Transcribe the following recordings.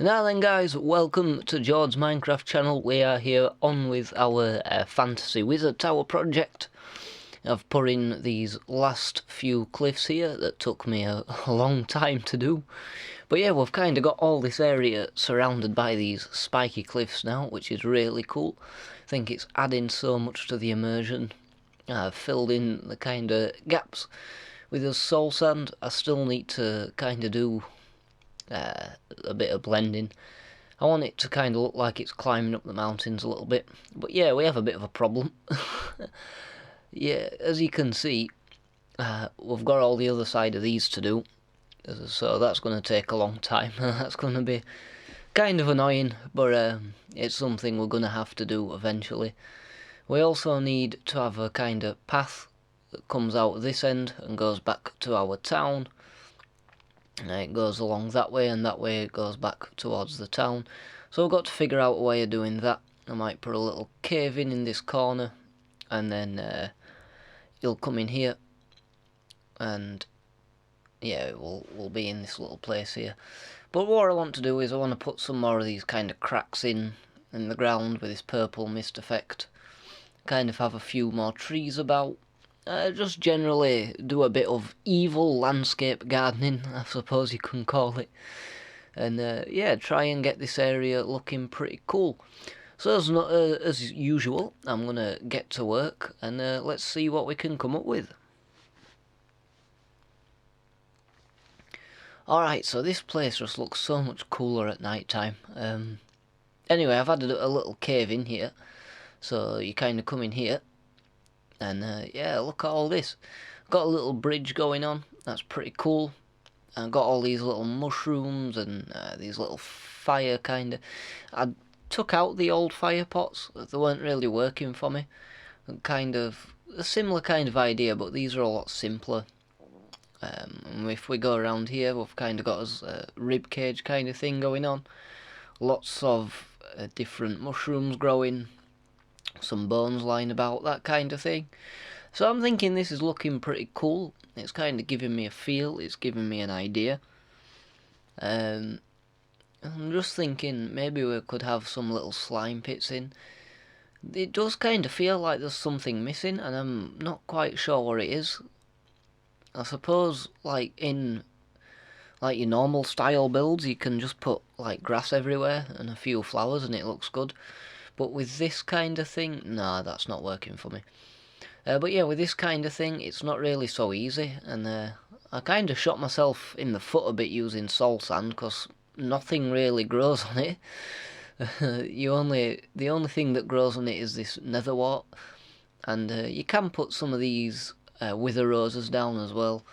Now then guys, welcome to Jord's Minecraft channel. We are here on with our Fantasy Wizard Tower project. I've put in these last few cliffs here that took me a long time to do. But yeah, we've kind of got all this area surrounded by these spiky cliffs now, which is really cool. I think it's adding so much to the immersion. I've filled in the kind of gaps with the soul sand. I still need to kind of do a bit of blending. I want it to kind of look like it's climbing up the mountains a little bit. But yeah, we have a bit of a problem. Yeah, as you can see, we've got all the other side of these to do. So that's going to take a long time. That's going to be kind of annoying, but it's something we're going to have to do eventually. We also need to have a kind of path that comes out this end and goes back to our town. It goes along that way, and that way it goes back towards the town. So we've got to figure out a way of doing that. I might put a little cave in this corner, and then you'll come in here, and yeah, we'll be in this little place here. But what I want to do is I want to put some more of these kind of cracks in the ground with this purple mist effect. Kind of have a few more trees about. Just generally do a bit of evil landscape gardening, I suppose you can call it. And yeah, try and get this area looking pretty cool. So as usual, I'm going to get to work and let's see what we can come up with. Alright, so this place just looks so much cooler at night time. Anyway, I've added a little cave in here. So you kind of come in here. And yeah, look at all this. Got a little bridge going on. That's pretty cool. And got all these little mushrooms and these little fire kind of. I took out the old fire pots. They weren't really working for me. Kind of a similar kind of idea, but these are a lot simpler. And if we go around here, we've kind of got us a rib cage kind of thing going on. Lots of different mushrooms growing. Some bones lying about, that kind of thing. So I'm thinking this is looking pretty cool. It's kind of giving me a feel, it's giving me an idea. I'm just thinking maybe we could have some little slime pits in. It does kind of feel like there's something missing, and I'm not quite sure what it is. I suppose like in like your normal style builds, you can just put like grass everywhere and a few flowers and it looks good. But with this kind of thing, nah, that's not working for me. But yeah, with this kind of thing, it's not really so easy. And I kind of shot myself in the foot a bit using soul sand, because nothing really grows on it. The only thing that grows on it is this nether wart. And you can put some of these wither roses down as well.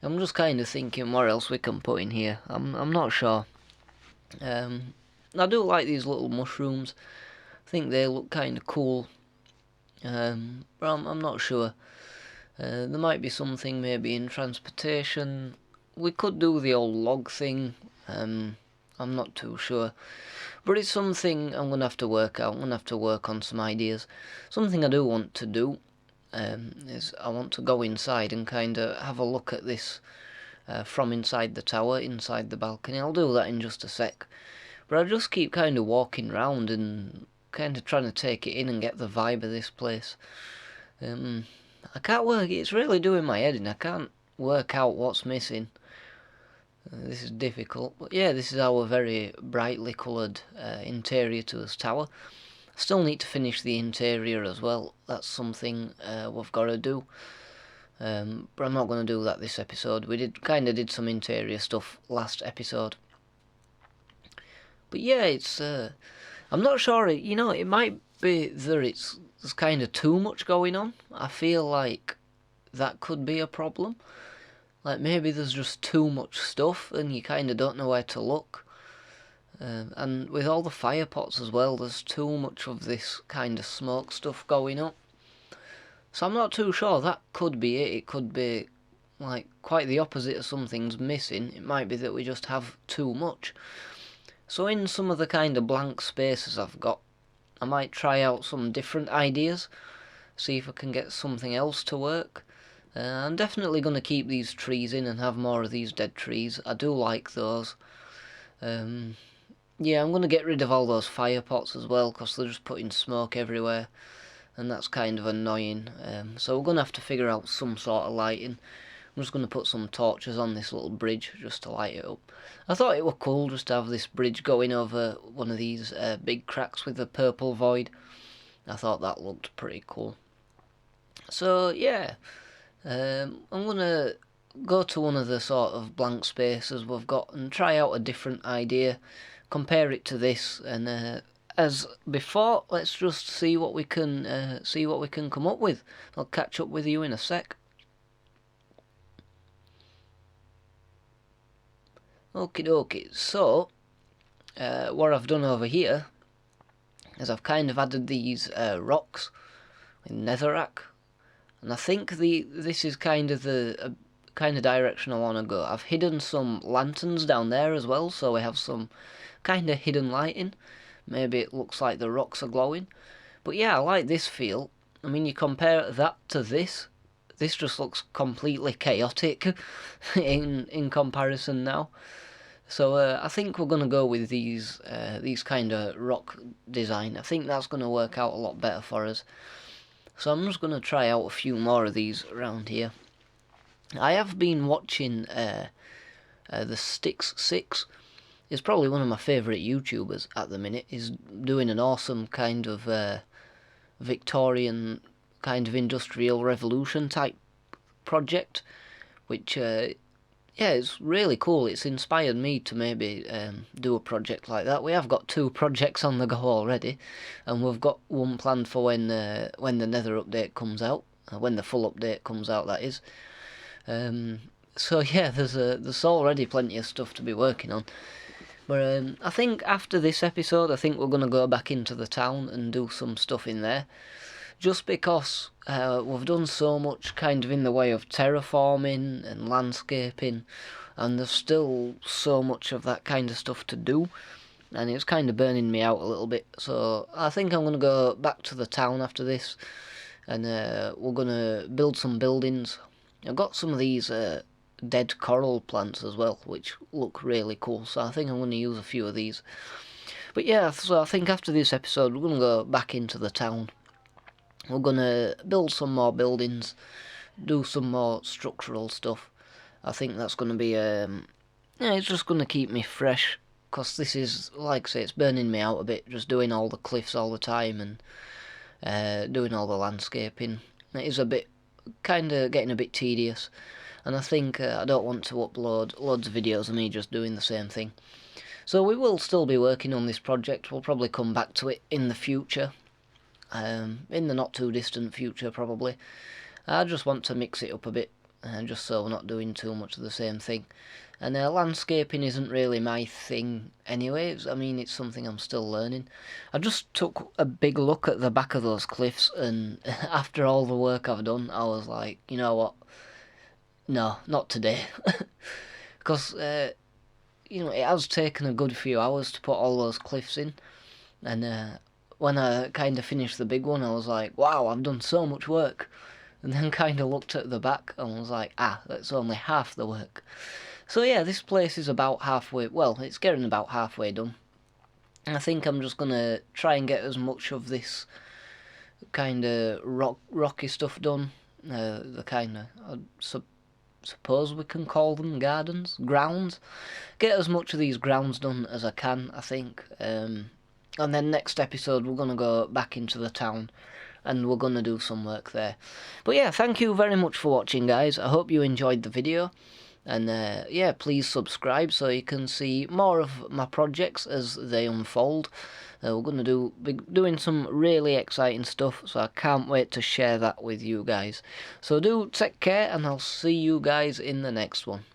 I'm just kind of thinking what else we can put in here. I'm not sure. I do like these little mushrooms. I think they look kind of cool, but I'm not sure. There might be something maybe in transportation. We could do the old log thing. I'm not too sure, but it's something I'm gonna have to work out. I'm gonna have to work on some ideas. Something I do want to do is I want to go inside and kind of have a look at this from inside the tower, inside the balcony. I'll do that in just a sec. But I just keep kind of walking around and kind of trying to take it in and get the vibe of this place. I can't work, it's really doing my head in. I can't work out what's missing. This is difficult, but yeah, this is our very brightly coloured interior to this tower. Still need to finish the interior as well. That's something we've got to do. But I'm not going to do that this episode. We did some interior stuff last episode. But yeah, it's I'm not sure. It might be that there's kind of too much going on. I feel like that could be a problem. Like maybe there's just too much stuff, and you kind of don't know where to look. And with all the fire pots as well, there's too much of this kind of smoke stuff going up. So I'm not too sure. That could be it. It could be like quite the opposite of something's missing. It might be that we just have too much. So in some of the kind of blank spaces I've got, I might try out some different ideas, see if I can get something else to work. I'm definitely going to keep these trees in and have more of these dead trees. I do like those. yeah, I'm going to get rid of all those fire pots as well, because they're just putting smoke everywhere, and that's kind of annoying. So we're going to have to figure out some sort of lighting. I'm just going to put some torches on this little bridge just to light it up. I thought it was cool just to have this bridge going over one of these big cracks with a purple void. I thought that looked pretty cool. So yeah, I'm going to go to one of the sort of blank spaces we've got and try out a different idea, compare it to this, and as before, let's just see what we can come up with. I'll catch up with you in a sec. Okie dokie, so what I've done over here is I've kind of added these rocks with netherrack, and I think this is kind of the kind of direction I want to go. I've hidden some lanterns down there as well, so we have some kind of hidden lighting. Maybe it looks like the rocks are glowing, but yeah, I like this feel. I mean, you compare that to this just looks completely chaotic in comparison now. So I think we're gonna go with these kind of rock design. I think that's gonna work out a lot better for us. So I'm just gonna try out a few more of these around here. I have been watching the Sticks 6. Is probably one of my favourite YouTubers at the minute. He's doing an awesome kind of Victorian kind of industrial revolution type project, which yeah, it's really cool. It's inspired me to maybe do a project like that. We have got 2 projects on the go already, and we've got one planned for when the Nether update comes out, when the full update comes out, that is. So yeah, there's already plenty of stuff to be working on. But I think after this episode, I think we're going to go back into the town and do some stuff in there. Just because we've done so much kind of in the way of terraforming and landscaping, and there's still so much of that kind of stuff to do, and it's kind of burning me out a little bit. So I think I'm going to go back to the town after this, and we're going to build some buildings. I've got some of these dead coral plants as well, which look really cool, so I think I'm going to use a few of these. But yeah, so I think after this episode, we're going to go back into the town. We're going to build some more buildings, do some more structural stuff. I think that's going to be, yeah, it's just going to keep me fresh, because this is, like I say, it's burning me out a bit, just doing all the cliffs all the time, and doing all the landscaping. It is a bit, kind of getting a bit tedious, and I think I don't want to upload loads of videos of me just doing the same thing. So we will still be working on this project. We'll probably come back to it in the future. In the not too distant future, probably. I just want to mix it up a bit, just so we're not doing too much of the same thing. And landscaping isn't really my thing anyway. I mean, it's something I'm still learning. I just took a big look at the back of those cliffs, and after all the work I've done, I was like, you know what? No, not today. Because, you know, it has taken a good few hours to put all those cliffs in, and when I kind of finished the big one, I was like, wow, I've done so much work. And then kind of looked at the back and was like, that's only half the work. So yeah, this place is about halfway, well, it's getting about halfway done. And I think I'm just going to try and get as much of this kind of rocky stuff done. The kind of, suppose we can call them grounds. Get as much of these grounds done as I can, I think. And then next episode we're going to go back into the town and we're going to do some work there. But yeah, thank you very much for watching, guys. I hope you enjoyed the video. And yeah, please subscribe so you can see more of my projects as they unfold. We're going to be doing some really exciting stuff, so I can't wait to share that with you guys. So do take care, and I'll see you guys in the next one.